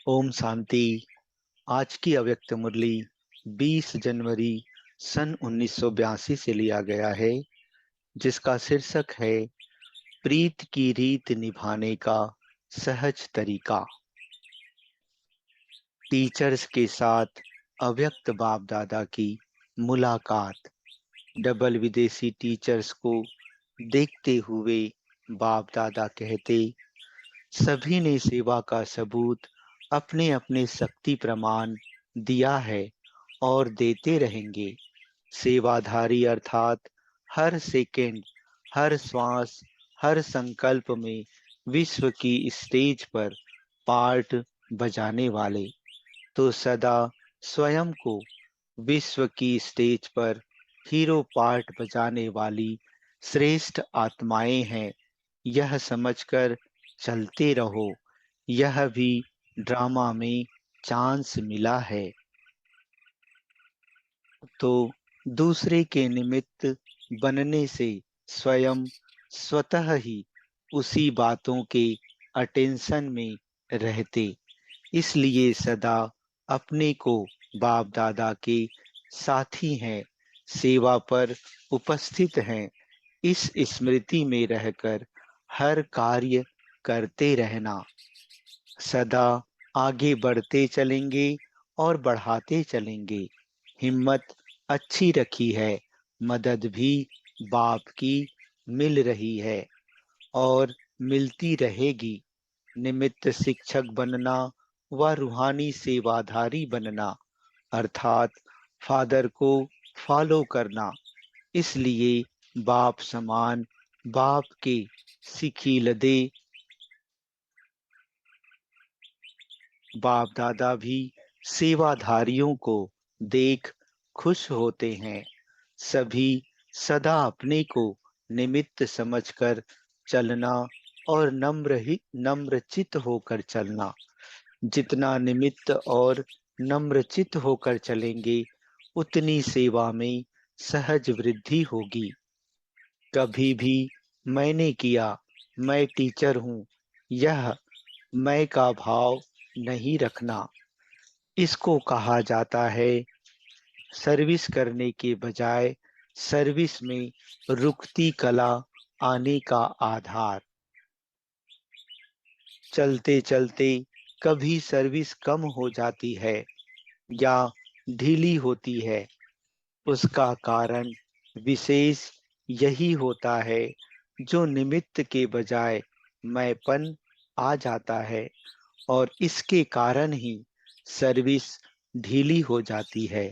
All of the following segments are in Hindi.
ओम शांति। आज की अव्यक्त मुरली 20 जनवरी सन 1982 से लिया गया है, जिसका शीर्षक है प्रीत की रीत निभाने का सहज तरीका। टीचर्स के साथ अव्यक्त बाप दादा की मुलाकात। डबल विदेशी टीचर्स को देखते हुए बाप दादा कहते, सभी ने सेवा का सबूत अपने अपने शक्ति प्रमाण दिया है और देते रहेंगे। सेवाधारी अर्थात हर सेकंड, हर श्वास, हर संकल्प में विश्व की स्टेज पर पार्ट बजाने वाले तो सदा स्वयं को विश्व की स्टेज पर हीरो पार्ट बजाने वाली श्रेष्ठ आत्माएं हैं। यह समझकर चलते रहो, यह भी ड्रामा में चांस मिला है। तो दूसरे के निमित्त बनने से स्वयं स्वतः ही उसी बातों के अटेंशन में रहते, इसलिए सदा अपने को बाप दादा के साथी हैं, सेवा पर उपस्थित हैं, इस स्मृति में रहकर हर कार्य करते रहना। सदा आगे बढ़ते चलेंगे और बढ़ाते चलेंगे। हिम्मत अच्छी रखी है, मदद भी बाप की मिल रही है और मिलती रहेगी। निमित्त शिक्षक बनना व रूहानी सेवाधारी बनना अर्थात फादर को फॉलो करना। इसलिए बाप समान बाप के सिखिलदे बाप दादा भी सेवाधारियों को देख खुश होते हैं। सभी सदा अपने को निमित्त समझकर चलना और नम्रचित होकर चलना। जितना निमित्त और नम्रचित होकर चलेंगे, उतनी सेवा में सहज वृद्धि होगी। कभी भी मैंने किया, मैं टीचर हूँ, यह मैं का भाव नहीं रखना। इसको कहा जाता है सर्विस करने के बजाय सर्विस में रुकती कला आने का आधार। चलते चलते कभी सर्विस कम हो जाती है या ढीली होती है, उसका कारण विशेष यही होता है जो निमित्त के बजाय मैंपन आ जाता है और इसके कारण ही सर्विस ढीली हो जाती है।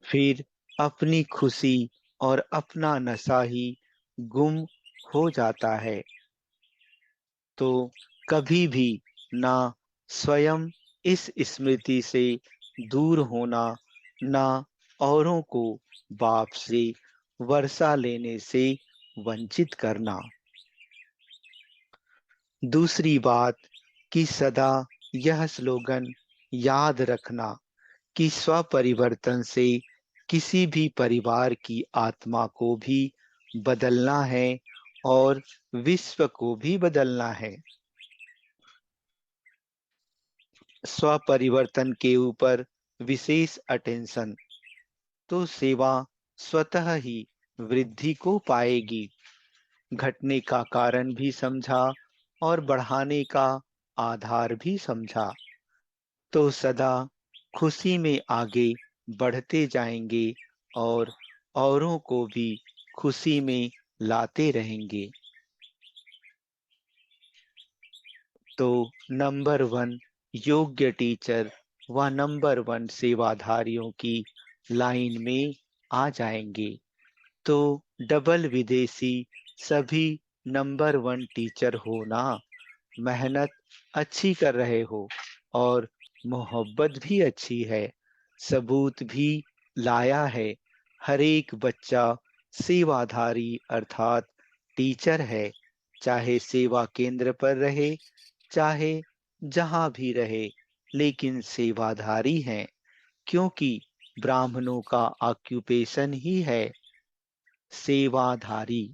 फिर अपनी खुशी और अपना नशा ही गुम हो जाता है। तो कभी भी ना स्वयं इस स्मृति से दूर होना, ना औरों को बाप से वर्षा लेने से वंचित करना। दूसरी बात कि सदा यह स्लोगन याद रखना कि स्वपरिवर्तन से किसी भी परिवार की आत्मा को भी बदलना है और विश्व को भी बदलना है। स्वपरिवर्तन के ऊपर विशेष अटेंशन, तो सेवा स्वतः ही वृद्धि को पाएगी। घटने का कारण भी समझा और बढ़ाने का आधार भी समझा, तो सदा खुशी में आगे बढ़ते जाएंगे और औरों को भी खुशी में लाते रहेंगे। तो नंबर 1 योग्य टीचर व नंबर 1 सेवाधारियों की लाइन में आ जाएंगे। तो डबल विदेशी सभी नंबर 1 टीचर हो ना, मेहनत अच्छी कर रहे हो और मोहब्बत भी अच्छी है, सबूत भी लाया है। हर एक बच्चा सेवाधारी अर्थात टीचर है, चाहे सेवा केंद्र पर रहे, चाहे जहां भी रहे, लेकिन सेवाधारी हैं, क्योंकि ब्राह्मणों का ऑक्यूपेशन ही है सेवाधारी।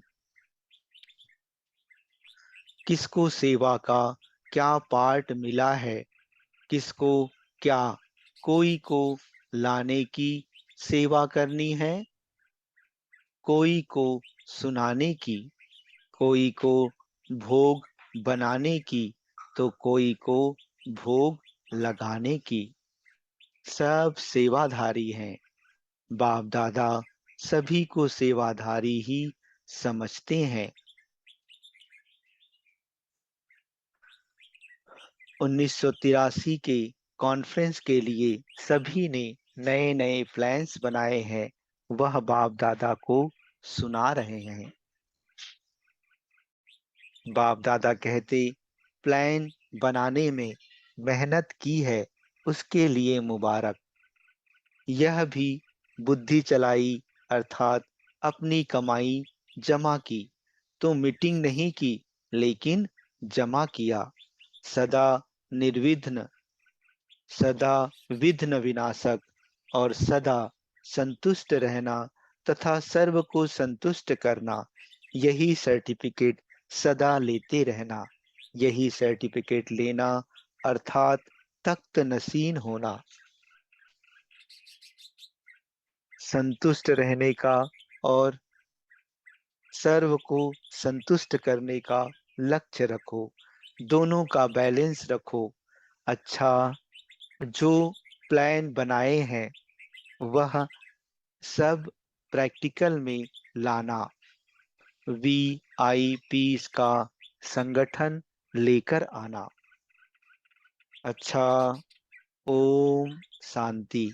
किसको सेवा का क्या पार्ट मिला है, किसको क्या कोई को लाने की सेवा करनी है, कोई को सुनाने की, कोई को भोग बनाने की, तो कोई को भोग लगाने की। सब सेवाधारी हैं। बाप दादा सभी को सेवाधारी ही समझते हैं। 1983 के कॉन्फ्रेंस के लिए सभी ने नए नए प्लान्स बनाए हैं, वह बाप दादा को सुना रहे हैं। बाप दादा कहते, प्लान बनाने में मेहनत की है, उसके लिए मुबारक। यह भी बुद्धि चलाई, अर्थात अपनी कमाई जमा की, तो मीटिंग नहीं की, लेकिन जमा किया। सदा निर्विघ्न, सदा विघ्न विनाशक और सदा संतुष्ट रहना तथा सर्व को संतुष्ट करना, यही सर्टिफिकेट सदा लेते रहना। यही सर्टिफिकेट लेना अर्थात तख्त नसीन होना। संतुष्ट रहने का और सर्व को संतुष्ट करने का लक्ष्य रखो, दोनों का बैलेंस रखो। अच्छा, जो प्लान बनाए हैं वह सब प्रैक्टिकल में लाना। VIPs का संगठन लेकर आना। अच्छा, ओम शांति।